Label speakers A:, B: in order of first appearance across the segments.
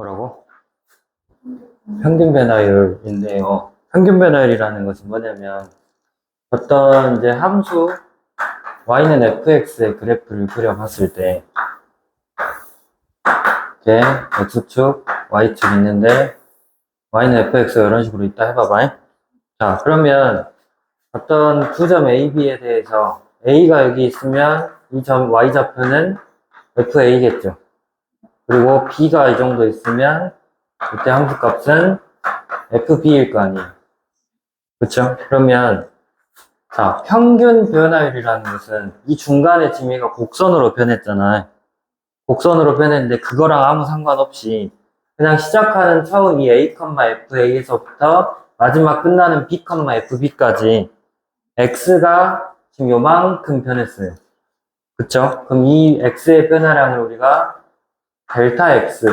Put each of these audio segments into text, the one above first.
A: 뭐라고? 평균 변화율인데요. 평균 변화율이라는 것은 뭐냐면 어떤 이제 함수 y는 fx의 그래프를 그려봤을 때 이렇게 x축, y축 있는데 y는 fx가 이런 식으로 있다 해봐봐. 자, 그러면 어떤 두 점 A, B에 대해서 A가 여기 있으면 이 점 y좌표는 FA겠죠. 그리고 B가 이 정도 있으면 이때 함수값은 FB일 거 아니에요. 그쵸? 그러면 자, 평균 변화율이라는 것은 이 중간에 지금 얘가 곡선으로 변했잖아요. 곡선으로 변했는데 그거랑 아무 상관없이 그냥 시작하는 처음 이 A, FA에서부터 마지막 끝나는 B, FB까지 X가 지금 요만큼 변했어요. 그쵸? 그럼 이 X의 변화량을 우리가 델타 X,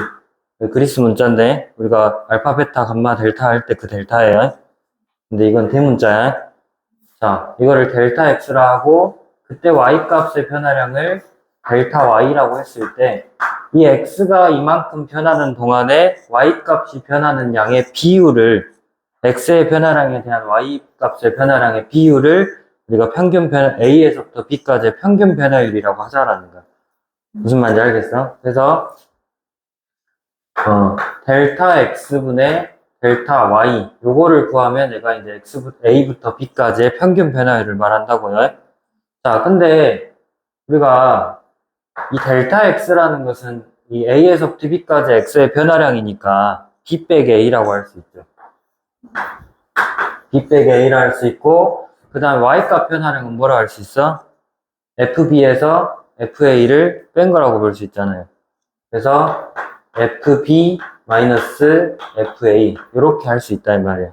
A: 그리스 문자인데 우리가 알파, 베타, 감마, 델타 할 때 그 델타예요. 근데 이건 대문자야. 자, 이거를 델타 X라 하고 그때 Y 값의 변화량을 델타 Y라고 했을 때 이 X가 이만큼 변하는 동안에 Y 값이 변하는 양의 비율을 X의 변화량에 대한 Y 값의 변화량의 비율을 우리가 평균 변화, A에서부터 B까지의 평균 변화율이라고 하자라는 거야. 무슨 말인지 알겠어? 그래서 델타 X분의 델타 Y 요거를 구하면 내가 이제 A부터 B까지의 평균 변화율을 말한다고요. 자, 근데 우리가 이 델타 X라는 것은 이 A에서부터 B까지 X의 변화량이니까 B 빼기 A라고 할 수 있죠. B 빼기 A라 할 수 있고 그 다음 Y값 변화량은 뭐라 할 수 있어? FB에서 FA를 뺀 거라고 볼 수 있잖아요. 그래서 FB 마이너스 FA 이렇게 할 수 있다 이 말이야.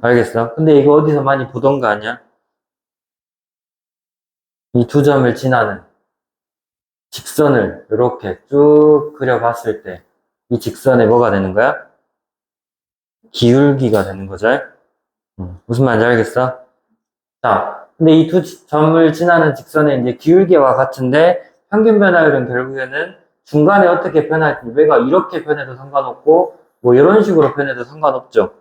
A: 알겠어? 근데 이거 어디서 많이 보던 거 아니야? 이 두 점을 지나는 직선을 이렇게 쭉 그려봤을 때 이 직선에 뭐가 되는 거야? 기울기가 되는 거죠? 무슨 말인지 알겠어? 자, 근데 이 두 점을 지나는 직선의 이제 기울기와 같은데 평균 변화율은 결국에는 중간에 어떻게 변할지 얘가 이렇게 변해도 상관없고 뭐 이런 식으로 변해도 상관없죠.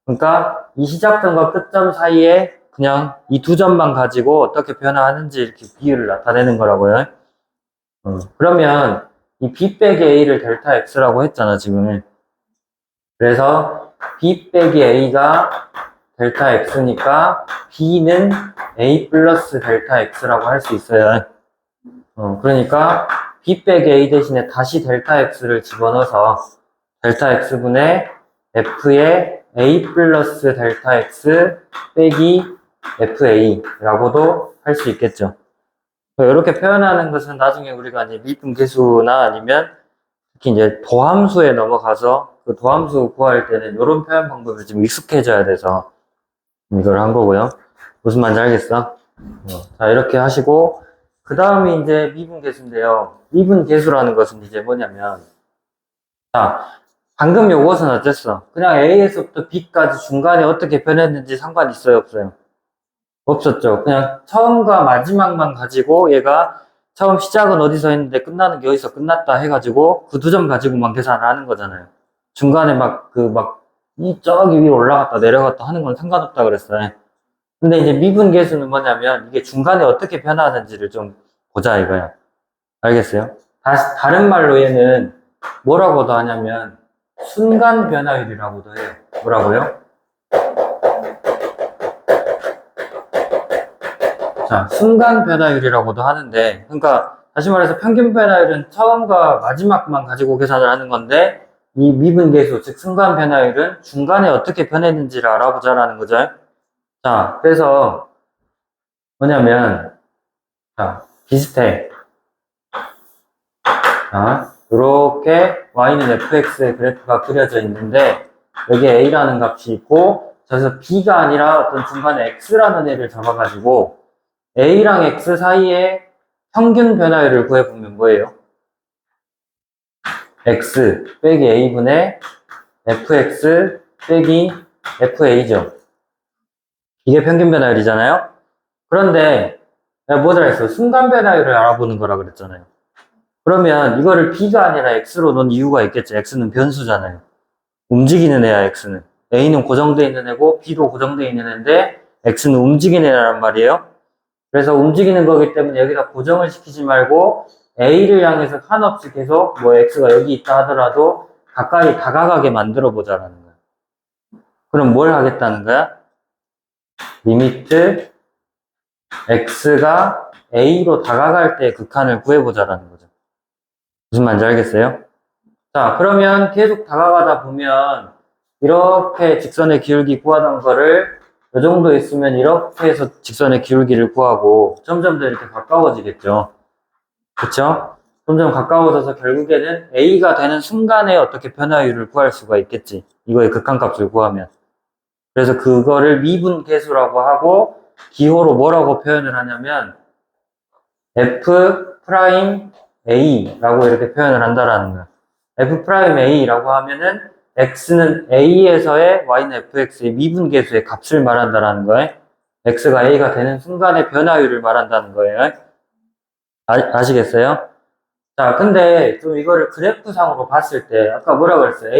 A: 그러니까 이 시작점과 끝점 사이에 그냥 이 두 점만 가지고 어떻게 변화하는지 이렇게 비율을 나타내는 거라고요. 그러면 이 B 빼기 A를 델타 X라고 했잖아, 지금. 그래서 B 빼기 A가 델타 X니까 B는 A 플러스 델타 X라고 할 수 있어요. 그러니까 B 빼기 A 대신에 다시 델타 X를 집어넣어서 델타 X분의 F의 A 플러스 델타 X 빼기 FA라고도 할 수 있겠죠. 이렇게 표현하는 것은 나중에 우리가 이제 미분계수나 아니면 특히 이제 도함수에 넘어가서 그 도함수 구할 때는 이런 표현 방법을 좀 익숙해져야 돼서 이걸 한 거고요. 무슨 말인지 알겠어? 자, 이렇게 하시고 그 다음이 이제 미분계수인데요. 미분계수라는 것은 이제 뭐냐면 자, 방금 요것은 어땠어? 그냥 A에서부터 B까지 중간에 어떻게 변했는지 상관 있어요, 없어요? 없었죠. 그냥 처음과 마지막만 가지고 얘가 처음 시작은 어디서 했는데 끝나는 게 어디서 끝났다 해가지고 그 두 점 가지고만 계산을 하는 거잖아요. 중간에 이 저기 위로 올라갔다 내려갔다 하는 건 상관없다 그랬어요. 근데 이제 미분계수는 뭐냐면 이게 중간에 어떻게 변하는지를 좀 보자 이거야. 알겠어요? 다른 말로 얘는 뭐라고도 하냐면 순간 변화율이라고도 해요. 뭐라고요? 자, 순간 변화율이라고도 하는데, 그러니까 다시 말해서 평균 변화율은 처음과 마지막만 가지고 계산을 하는 건데, 이 미분계수, 즉 순간 변화율은 중간에 어떻게 변했는지를 알아보자라는 거죠. 자, 그래서 뭐냐면, 자, 비슷해. 자, 이렇게 y는 fx의 그래프가 그려져 있는데, 여기에 a라는 값이 있고, 그래서 b가 아니라 어떤 중간에 x라는 애를 잡아가지고, A랑 X 사이에 평균 변화율을 구해보면 뭐예요? X 빼기 A분의 FX 빼기 FA죠. 이게 평균 변화율이잖아요? 그런데 내가 뭐라 했어? 순간 변화율을 알아보는 거라 그랬잖아요. 그러면 이거를 B가 아니라 X로 놓은 이유가 있겠죠. X는 변수잖아요. 움직이는 애야, X는. A는 고정되어 있는 애고, B도 고정되어 있는 애인데, X는 움직이는 애란 말이에요. 그래서 움직이는 거기 때문에 여기다 고정을 시키지 말고, A를 향해서 한없이 계속, 뭐 X가 여기 있다 하더라도, 가까이 다가가게 만들어 보자라는 거야. 그럼 뭘 하겠다는 거야? 리미트 X가 A로 다가갈 때 극한을 구해보자라는 거죠. 무슨 말인지 알겠어요? 자, 그러면 계속 다가가다 보면 이렇게 직선의 기울기 구하던 거를 이 정도 있으면 이렇게 해서 직선의 기울기를 구하고 점점 더 이렇게 가까워지겠죠. 그쵸? 점점 가까워져서 결국에는 A가 되는 순간에 어떻게 변화율을 구할 수가 있겠지. 이거의 극한값을 구하면. 그래서 그거를 미분계수라고 하고 기호로 뭐라고 표현을 하냐면 F 프라임 A라고 이렇게 표현을 한다라는 거야. F 프라임 A라고 하면은 X는 A에서의 Y는 FX의 미분계수의 값을 말한다라는 거예요. X가 A가 되는 순간의 변화율을 말한다는 거예요. 아시겠어요? 자, 근데 좀 이거를 그래프상으로 봤을 때 아까 뭐라 그랬어요?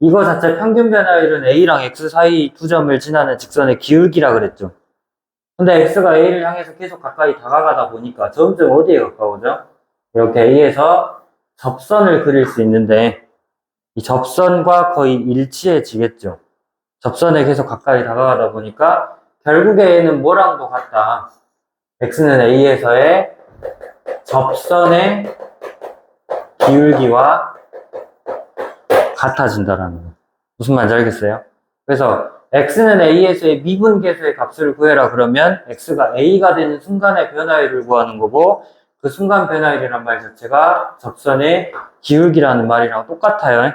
A: 이거 자체 평균 변화율은 A랑 X 사이 두 점을 지나는 직선의 기울기라 그랬죠. 근데 X가 A를 향해서 계속 가까이 다가가다 보니까 점점 어디에 가까워져? 이렇게 A에서 접선을 그릴 수 있는데 이 접선과 거의 일치해지겠죠. 접선에 계속 가까이 다가가다 보니까 결국에 A는 뭐랑도 같다. X는 A에서의 접선의 기울기와 같아진다라는 거. 무슨 말인지 알겠어요? 그래서 X는 A에서의 미분계수의 값을 구해라 그러면 X가 A가 되는 순간의 변화율을 구하는 거고 그 순간 변화율이란 말 자체가 접선의 기울기라는 말이랑 똑같아요.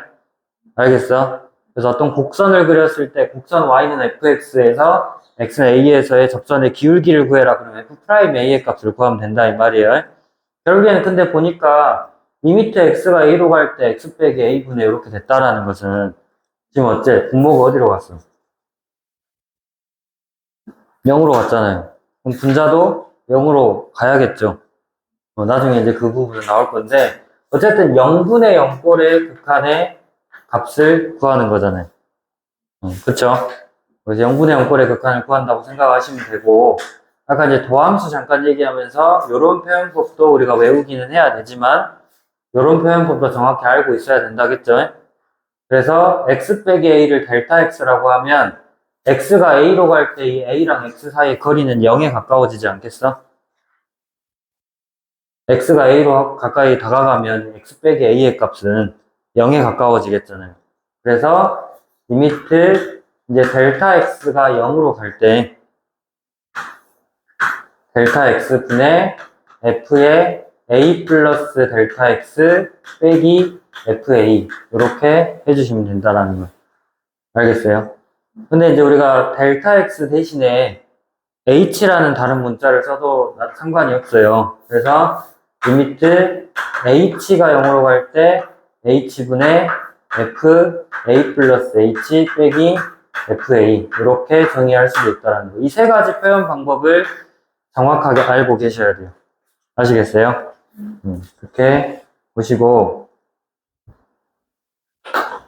A: 알겠어? 그래서 어떤 곡선을 그렸을 때 곡선 Y는 fx에서 X는 A에서의 접선의 기울기를 구해라 그러면 f 프라임 A의 값을 구하면 된다 이 말이에요. 결국에는 근데 보니까 리미트 X가 A로 갈 때 X 빼기 A분의 이렇게 됐다라는 것은 지금 어째? 분모가 어디로 갔어? 0으로 갔잖아요. 그럼 분자도 0으로 가야겠죠. 나중에 이제 그 부분은 나올 건데 어쨌든 0분의 0꼴의 극한의 값을 구하는 거잖아요. 그쵸? 그래서 0분의 0꼴의 극한을 구한다고 생각하시면 되고 아까 이제 도함수 잠깐 얘기하면서 이런 표현법도 우리가 외우기는 해야 되지만 이런 표현법도 정확히 알고 있어야 된다겠죠? 그래서 x 빼기 a를 델타 x라고 하면 x가 a로 갈 때 이 a랑 x 사이의 거리는 0에 가까워지지 않겠어? x가 a로 가까이 다가가면 x 빼기 a의 값은 0에 가까워지겠잖아요. 그래서 리미트 이제 델타 x가 0으로 갈 때 델타 x 분의 f의 a 플러스 델타 x 빼기 fa 이렇게 해주시면 된다라는 거 알겠어요? 근데 이제 우리가 델타 x 대신에 h라는 다른 문자를 써도 상관이 없어요. 그래서 리미트 h가 0으로 갈 때 h분의 f a 플러스 h 빼기 fa 이렇게 정의할 수도 있다는 거. 이 세 가지 표현 방법을 정확하게 알고 계셔야 돼요. 아시겠어요? 그렇게 보시고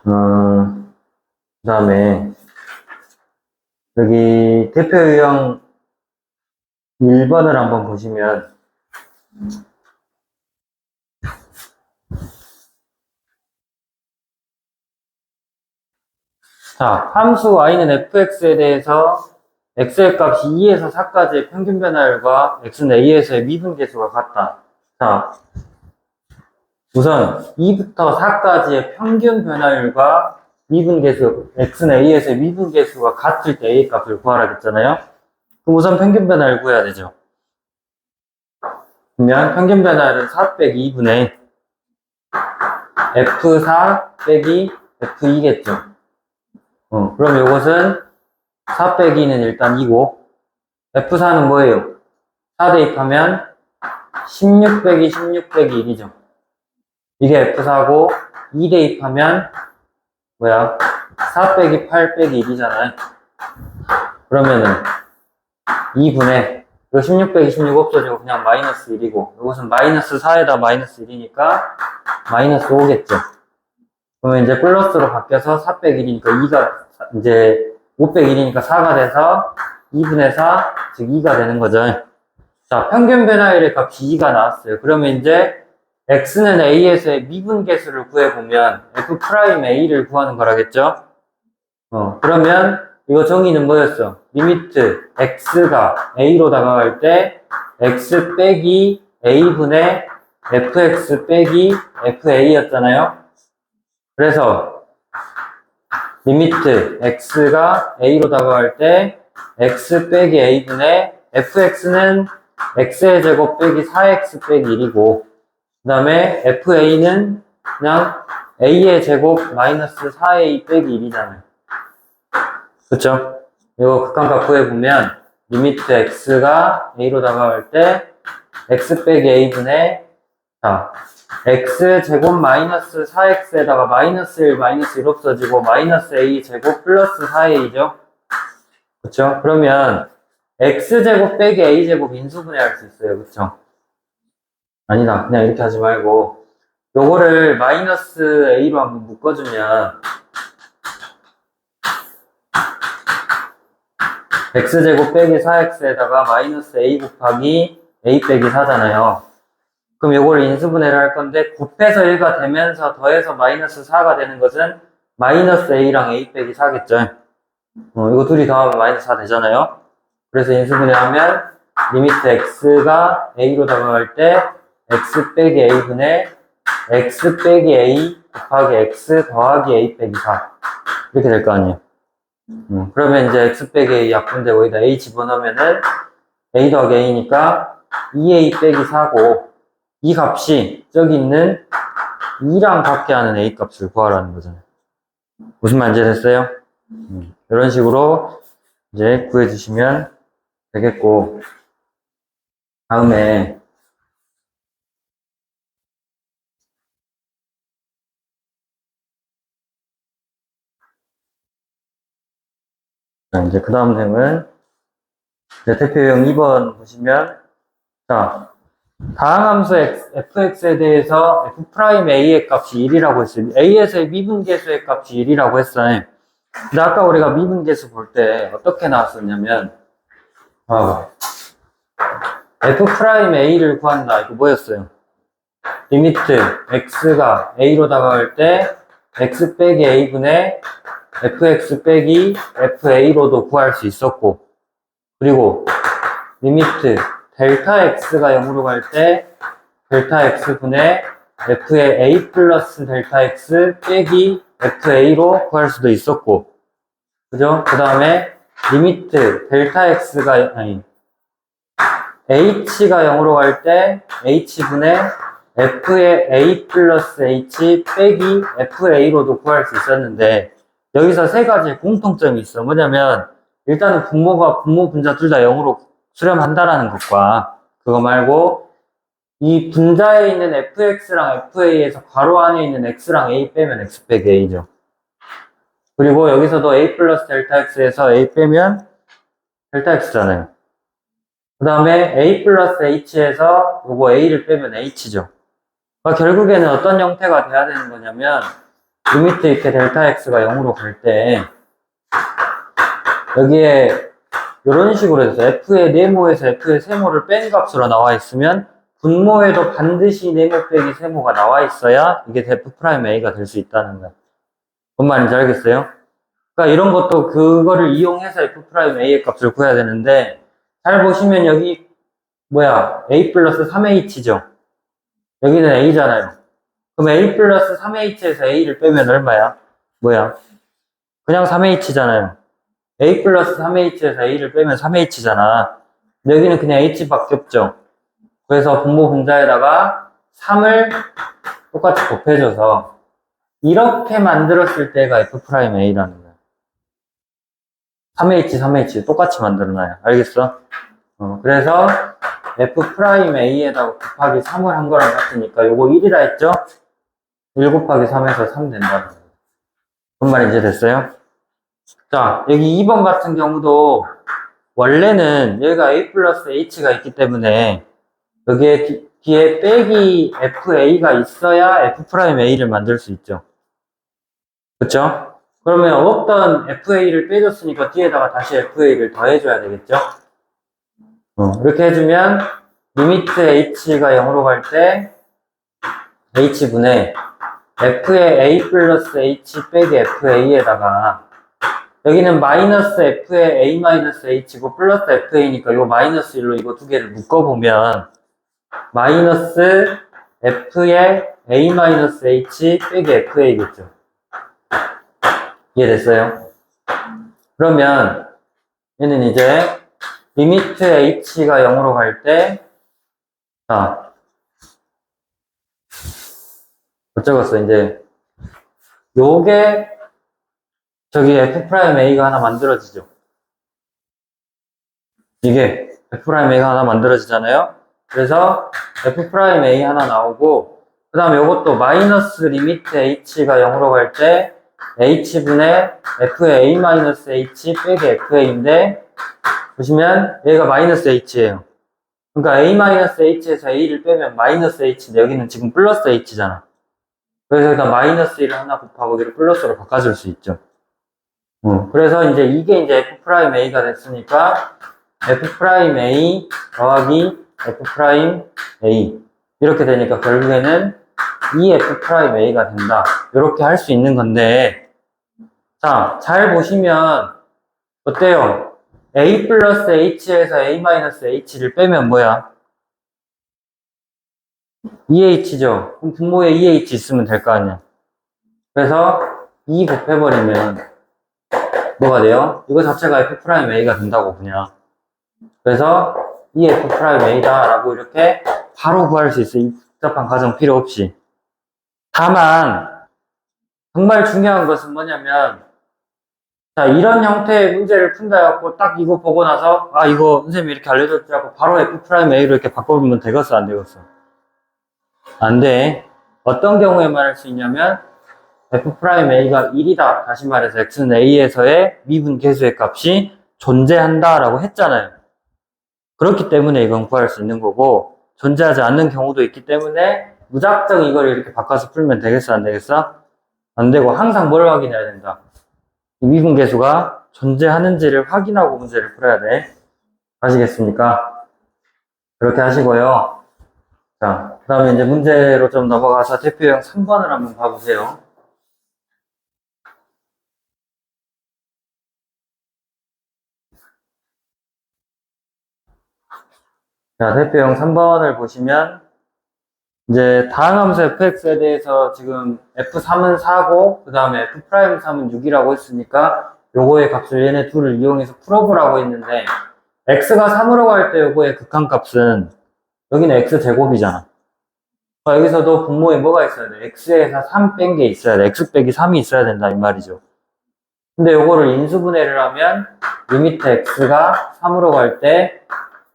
A: 그 다음에 여기 대표 유형 1번을 한번 보시면 자, 함수 y는 fx에 대해서 x의 값이 2에서 4까지의 평균 변화율과 x는 a에서의 미분계수가 같다. 자, 우선 2부터 4까지의 평균 변화율과 미분계수, x는 a에서의 미분계수가 같을 때 a의 값을 구하라 했잖아요. 그럼 우선 평균 변화율 구해야 되죠. 그러면 평균 변화율은 4 빼기 2분의 f4 빼기 f2겠죠. 그럼 이것은 4 빼기는 일단 2고 F4는 뭐예요? 4 대입하면 16 빼기 16 빼기 1이죠. 이게 F4고 2 대입하면 뭐야? 4 빼기 8 빼기 1이잖아요. 그러면은 2분의 이거 16 빼기 16 없어지고 그냥 마이너스 1이고, 이것은 마이너스 4에다 마이너스 1이니까 마이너스 5겠죠. 그러면 이제 플러스로 바뀌어서 4 빼기 1이니까 2가, 이제 5 빼기 1이니까 4가 돼서 2분의 4, 즉 2가 되는 거죠. 자, 평균 변화율의 값이 2가 나왔어요. 그러면 이제 x는 a에서의 미분계수를 구해보면 f'a를 구하는 거라겠죠? 그러면 이거 정의는 뭐였어? 리미트 x가 a로 다가갈 때 x 빼기 a분의 fx 빼기 fa였잖아요. 그래서 리미트 x가 a로 다가갈 때 x 빼기 a분의 fx는 x의 제곱 빼기 4x 빼기 1이고, 그 다음에 fa는 그냥 a의 제곱 마이너스 4a 빼기 1이잖아요. 그쵸? 이거 극한값 구해보면 리미트 x가 a로 다가갈 때 x 빼기 a분의, 자, x 제곱 마이너스 4x에다가 마이너스 1 마이너스 1 없어지고 마이너스 a 제곱 플러스 4a죠. 그쵸? 그러면 x제곱 빼기 a제곱 인수분해 할 수 있어요. 그쵸? 아니다. 그냥 이렇게 하지 말고 요거를 마이너스 a로 한번 묶어주면 x제곱 빼기 4x에다가 마이너스 a 곱하기 a 빼기 4잖아요. 그럼 요거를 인수분해를 할 건데 곱해서 1가 되면서 더해서 마이너스 4가 되는 것은 마이너스 a랑 a 빼기 4겠죠. 이거 둘이 더하면 마이너스 4 되잖아요. 그래서 인수분해하면 리미트 x가 a로 다가갈 때 x 빼기 a분의 x 빼기 a 곱하기 x 더하기 a 빼기 4 이렇게 될 거 아니에요. 그러면 이제 x 빼기 a 약분되고 여기다 a 집어넣으면은 a 더하기 a니까 2a 빼기 4고, 이 값이 저기 있는 2랑 같게 하는 a 값을 구하라는 거잖아요. 무슨 말인지 됐어요? 이런 식으로 이제 구해주시면 되겠고, 다음에 자, 이제 그 다음 내용은 대표형 2번 보시면, 자, 다항함수 fx에 대해서 f'a의 값이 1이라고 했어요. a에서의 미분계수의 값이 1이라고 했어요. 근데 아까 우리가 미분계수 볼 때 어떻게 나왔었냐면, f'a를 구한다. 이거 뭐였어요? 리미트 x가 a로 다가갈 때 x 빼기 a분의 fx 빼기 fa로도 구할 수 있었고, 그리고 리미트 델타 x가 0으로 갈 때 델타 x분의 f의 a 플러스 델타 x 빼기 fa로 구할 수도 있었고, 그죠? 그 다음에 리미트 델타 x가, 아니, h가 0으로 갈 때 h분의 f의 a 플러스 h 빼기 fa로도 구할 수 있었는데, 여기서 세 가지 공통점이 있어. 뭐냐면 일단은 분모 분자 둘 다 0으로 수렴한다라는 것과, 그거 말고 이 분자에 있는 fx랑 fa에서 괄호 안에 있는 x랑 a 빼면 x 빼기 a죠. 그리고 여기서도 a 플러스 델타 x에서 a 빼면 델타 x잖아요. 그 다음에 a 플러스 h에서 요거 a를 빼면 h죠. 그러니까 결국에는 어떤 형태가 돼야 되는 거냐면, 리미트 이렇게 델타 x가 0으로 갈 때 여기에 이런 식으로 해서 f의 네모에서 f의 세모를 뺀 값으로 나와 있으면 분모에도 반드시 네모 빼기 세모가 나와 있어야 이게 f'a가 될 수 있다는 거야. 뭔 말인지 알겠어요? 그러니까 이런 것도 그거를 이용해서 f'a의 값을 구해야 되는데, 잘 보시면 여기 뭐야, a 플러스 3h죠. 여기는 a잖아요. 그럼 a 플러스 3h에서 a를 빼면 얼마야? 뭐야? 그냥 3h잖아요. a 플러스 3h에서 a를 빼면 3h잖아. 여기는 그냥 h밖에 없죠. 그래서 분모 분자에다가 3을 똑같이 곱해줘서 이렇게 만들었을 때가 f'a라는 거야. 3h, 3h 똑같이 만들어놔요. 알겠어? 그래서 f'a에다가 곱하기 3을 한 거랑 같으니까 요거 1이라 했죠? 1 곱하기 3에서 3 된다는 거예요. 뭔 말인지 됐어요? 자, 여기 2번 같은 경우도 원래는 여기가 a 플러스 h가 있기 때문에 여기에 뒤에 빼기 fa가 있어야 f'a를 만들 수 있죠. 그쵸? 그러면 없던 fa를 빼줬으니까 뒤에다가 다시 fa를 더해줘야 되겠죠? 이렇게 해주면 리미트 h가 0으로 갈 때 h분의 f의 a 플러스 h 빼기 fa에다가 여기는 마이너스 f의 a 마이너스 h고 플러스 fa니까 이거 마이너스 1로 이거 두 개를 묶어보면 마이너스 f의 a 마이너스 h 빼기 fa겠죠. 이해됐어요? 그러면 얘는 이제 리미트 h가 0으로 갈 때 자, 어쩌겠어 이제 요게 저기 f'a가 하나 만들어지죠. 이게 f'a가 하나 만들어지잖아요. 그래서 f'a 하나 나오고 그 다음에 요것도 마이너스 리미트 h가 0으로 갈 때 h분의 f의 a 마이너스 h 빼기 fa인데 보시면 얘가 마이너스 h예요. 그러니까 a 마이너스 h에서 a를 빼면 마이너스 h인데 여기는 지금 플러스 h잖아. 그래서 여기다 마이너스 1을 하나 곱하고 여기를 플러스로 바꿔줄 수 있죠. 그래서 이제 이게 이제 f'a가 됐으니까 f'a 더하기 f'a 이렇게 되니까 결국에는 이 f'a가 된다. 이렇게 할 수 있는 건데 자, 잘 보시면 어때요? a 플러스 h에서 a 마이너스 h를 빼면 뭐야? 2h죠. 그럼 분모에 2h 있으면 될 거 아니야. 그래서 2 곱해버리면 뭐가 돼요? 이거 자체가 f'a가 된다고 그냥. 그래서 이 f'a다 라고 이렇게 바로 구할 수 있어요. 이 복잡한 과정 필요 없이. 다만 정말 중요한 것은 뭐냐면 자, 이런 형태의 문제를 푼다 해갖고 딱 이거 보고 나서 아 이거 선생님이 이렇게 알려줬지 하고 바로 f'a로 이렇게 바꿔보면 되겠어 안 되겠어? 안 돼. 어떤 경우에만 할 수 있냐면 f'a가 1이다. 다시 말해서 x는 a에서의 미분 계수의 값이 존재한다 라고 했잖아요. 그렇기 때문에 이건 구할 수 있는 거고 존재하지 않는 경우도 있기 때문에 무작정 이걸 이렇게 바꿔서 풀면 되겠어 안 되겠어? 안 되고 항상 뭘 확인해야 된다. 이 미분 계수가 존재하는지를 확인하고 문제를 풀어야 돼. 아시겠습니까? 그렇게 하시고요. 자, 그 다음에 이제 문제로 좀 넘어가서 대표형 3번을 한번 봐보세요. 자, 대표형 3번을 보시면 이제 다항함수 fx에 대해서 지금 f3은 4고 그 다음에 f'D3은 6이라고 했으니까 요거의 값을 얘네 둘을 이용해서 풀어보라고 했는데 x가 3으로 갈 때 요거의 극한값은 여기는 x제곱이잖아. 여기서도 분모에 뭐가 있어야 돼? x에서 3 뺀 게 있어야 돼. x 빼기 3이 있어야 된다 이 말이죠. 근데 요거를 인수분해를 하면 리미트 x가 3으로 갈 때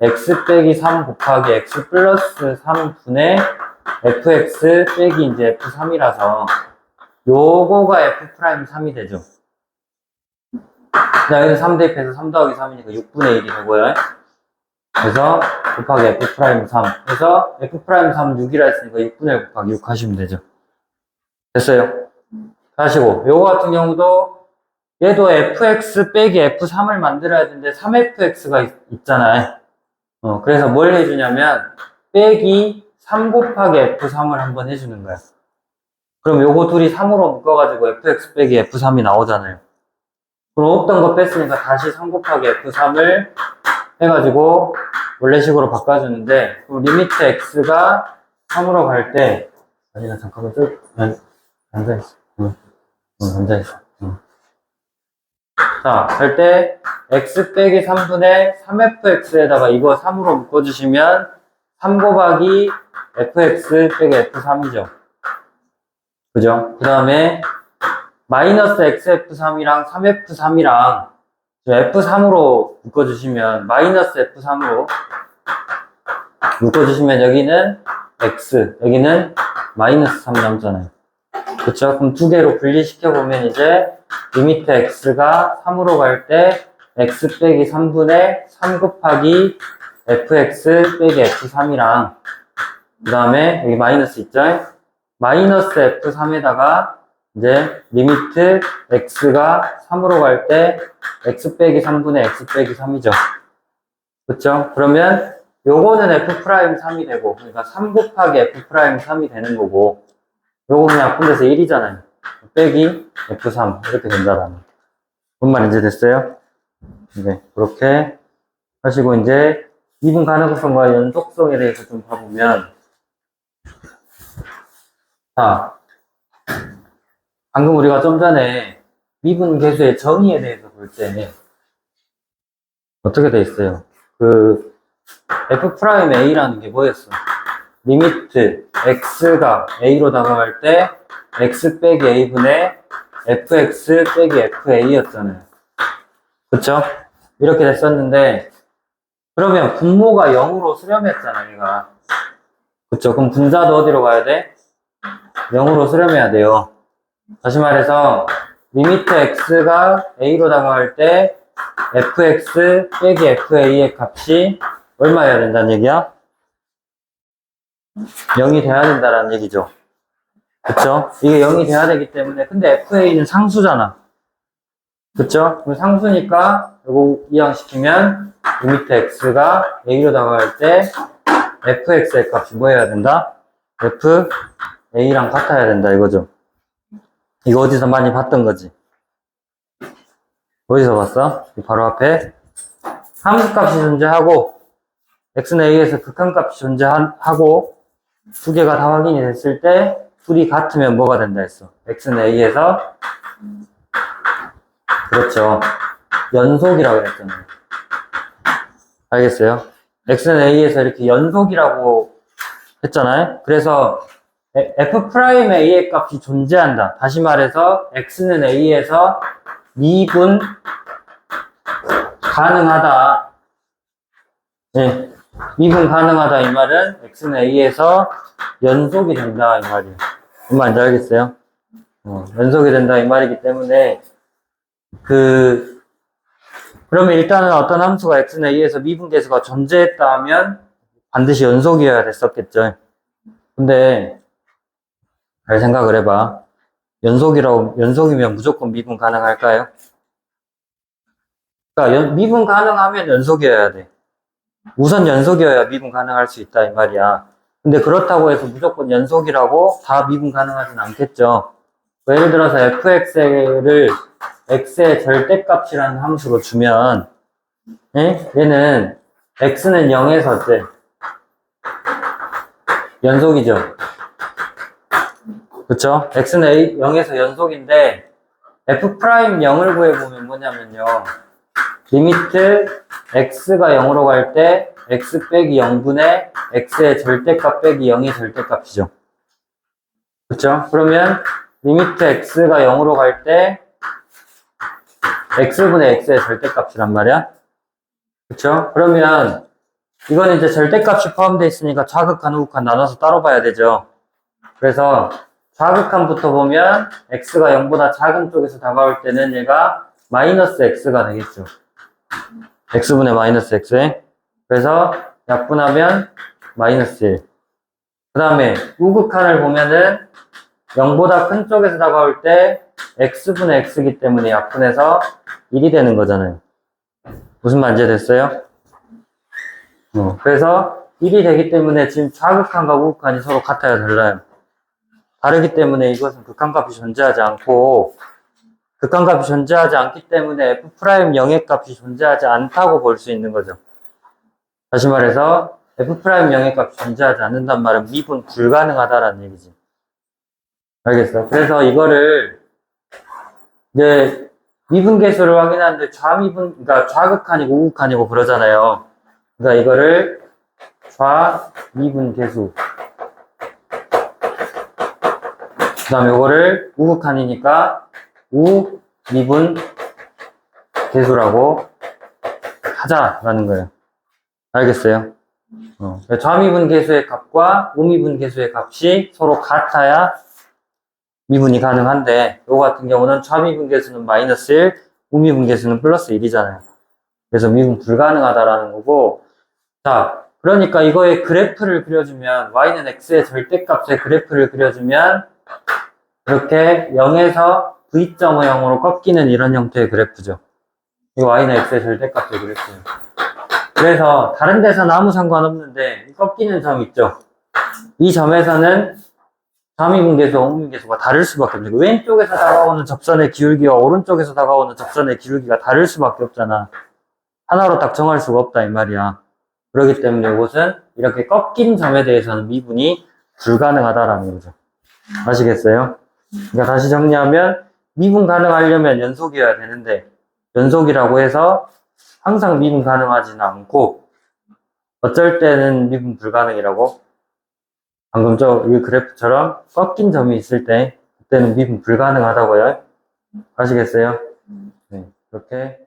A: x 빼기 3 곱하기 x 플러스 3분의 fx 빼기 이제 f3이라서 요거가 f'3이 되죠. 자, 여기서 3 대입해서 3 더하기 3이니까 6분의 1이 되고요. 그래서 곱하기 f'3 그래서 f'3 6이라 했으니까 6분의 1 곱하기 6 하시면 되죠. 됐어요. 하시고 요거 같은 경우도 얘도 fx 빼기 f3을 만들어야 되는데 3fx가 있잖아요. 그래서 뭘 해주냐면 빼기 3 곱하기 f3을 한번 해주는 거야. 그럼 요거 둘이 3으로 묶어가지고 fx 빼기 f3이 나오잖아요. 그럼 없던 거 뺐으니까 다시 3 곱하기 f3을 해가지고 원래식으로 바꿔주는데 그럼 리미트 x가 3으로 갈 때 아니나 잠깐만 앉아있어. 앉아있어. 자, 할 때 x 빼기 3분의 3fx에다가 이거 3으로 묶어주시면 3 곱하기 fx 빼기 f3이죠. 그죠? 그 다음에 마이너스 xf3이랑 3f3이랑 f3으로 묶어주시면 마이너스 f3으로 묶어주시면 여기는 x, 여기는 마이너스 3 남잖아요. 그쵸? 그럼 두 개로 분리시켜보면 이제 리미트 x가 3으로 갈 때 x 빼기 3분의 3 곱하기 fx 빼기 f3이랑 그 다음에 여기 마이너스 있죠? 마이너스 f3에다가 이제 리미트 x가 3으로 갈 때 x 빼기 3분의 x 빼기 3이죠. 그쵸? 그러면 요거는 f'3이 되고 그러니까 3 곱하기 f'3이 되는 거고 요거는 약분돼서 1이잖아요. 빼기 f3 이렇게 된다라는 뭔 말인지 됐어요? 네, 그렇게 하시고 이제 미분 가능성과 연속성에 대해서 좀 봐보면 자, 방금 우리가 좀 전에 미분 계수의 정의에 대해서 볼 때 어떻게 돼 있어요? 그 f'A라는 게 뭐였어? 리미트 x가 a로 다가갈 때 x 빼기 a분의 fx 빼기 fa였잖아요. 그쵸? 이렇게 됐었는데 그러면 분모가 0으로 수렴했잖아 얘가. 그쵸? 그럼 분자도 어디로 가야 돼? 0으로 수렴해야 돼요. 다시 말해서 리미트 x가 a로 다가갈 때 fx 빼기 fa의 값이 얼마여야 된다는 얘기야? 0이 돼야 된다는 얘기죠. 그쵸? 이게 0이 돼야 되기 때문에 근데 fa는 상수잖아. 그쵸? 그럼 상수니까 이거 이항시키면 리미트 x가 a로 다가갈 때 fx의 값이 뭐 해야 된다? fa랑 같아야 된다 이거죠. 이거 어디서 많이 봤던 거지? 어디서 봤어? 바로 앞에 함수값이 존재하고 x는 a에서 극한값이 존재하고 두 개가 다 확인이 됐을 때 둘이 같으면 뭐가 된다 했어? x는 a에서 그렇죠. 연속이라고 그랬잖아요. 알겠어요? x는 a에서 이렇게 연속이라고 했잖아요. 그래서 f'의 a의 값이 존재한다. 다시 말해서 x는 a에서 미분 가능하다. 네. 미분 가능하다 이 말은 x는 a에서 연속이 된다 이 말이에요. 무슨 말인지 알겠어요? 연속이 된다 이 말이기 때문에 그러면 일단은 어떤 함수가 x는 a에서 미분계수가 존재했다 하면 반드시 연속이어야 됐었겠죠. 근데 잘 생각을 해봐. 연속이면 무조건 미분 가능할까요? 그러니까 미분 가능하면 연속이어야 돼. 우선 연속이어야 미분 가능할 수 있다 이 말이야. 근데 그렇다고 해서 무조건 연속이라고 다 미분 가능하진 않겠죠. 예를 들어서 fx를 x의 절대값이라는 함수로 주면 얘는 x는 0에서 어때? 연속이죠. 그쵸? x는 0에서 연속인데 f'0을 구해보면 뭐냐면요. 리미트 x가 0으로 갈 때 x 빼기 0분의 x의 절대값 빼기 0이 절대값이죠. 그쵸? 그러면 리미트 x가 0으로 갈 때 x분의 x의 절대값이란 말이야. 그쵸? 그러면 이건 이제 절대값이 포함되어 있으니까 좌극한, 우극한 나눠서 따로 봐야 되죠. 그래서 좌극한부터 보면 x가 0보다 작은 쪽에서 다가올 때는 얘가 마이너스 x가 되겠죠. x분의 마이너스 x. 그래서 약분하면 마이너스 1. 그 다음에 우극한을 보면은 0보다 큰 쪽에서 다가올 때 x분의 x이기 때문에 약분해서 1이 되는 거잖아요. 무슨 말인지 됐어요? 그래서 1이 되기 때문에 지금 좌극한과 우극한이 서로 같아야 달라요. 다르기 때문에 이것은 극한값이 존재하지 않고 극한값이 존재하지 않기 때문에 f'0의 값이 존재하지 않다고 볼 수 있는 거죠. 다시 말해서 f'0의 값이 존재하지 않는단 말은 미분 불가능하다라는 얘기지. 알겠어? 그래서 이거를 이제 미분계수를 확인하는데 그러니까 좌극한이고 우극한이고 그러잖아요. 그러니까 이거를 좌미분계수 그 다음에 이거를 우극한이니까 우미분계수라고 하자라는 거예요. 알겠어요? 좌미분계수의 값과 우미분계수의 값이 서로 같아야 미분이 가능한데 이거 같은 경우는 좌미분계수는 마이너스 1, 우미분계수는 플러스 1이잖아요. 그래서 미분 불가능하다라는 거고, 자, 그러니까 이거의 그래프를 그려주면, y는 x의 절대값의 그래프를 그려주면, 이렇게 0에서 v.5 0으로 꺾이는 이런 형태의 그래프죠. 이 y는 x의 절대값의 그래프예요. 그래서 다른 데서는 아무 상관없는데, 이 꺾이는 점 있죠? 이 점에서는 삼위분계수와 오미분계수가 다를 수밖에 없죠. 왼쪽에서 다가오는 접선의 기울기와 오른쪽에서 다가오는 접선의 기울기가 다를 수밖에 없잖아. 하나로 딱 정할 수가 없다 이 말이야. 그렇기 때문에 이것은 이렇게 꺾인 점에 대해서는 미분이 불가능하다라는 거죠. 아시겠어요? 그러니까 다시 정리하면 미분 가능하려면 연속이어야 되는데 연속이라고 해서 항상 미분 가능하지는 않고 어쩔 때는 미분 불가능이라고 방금 이 그래프처럼 꺾인 점이 있을 때 그때는 미분 불가능하다고요. 아시겠어요? 네, 그렇게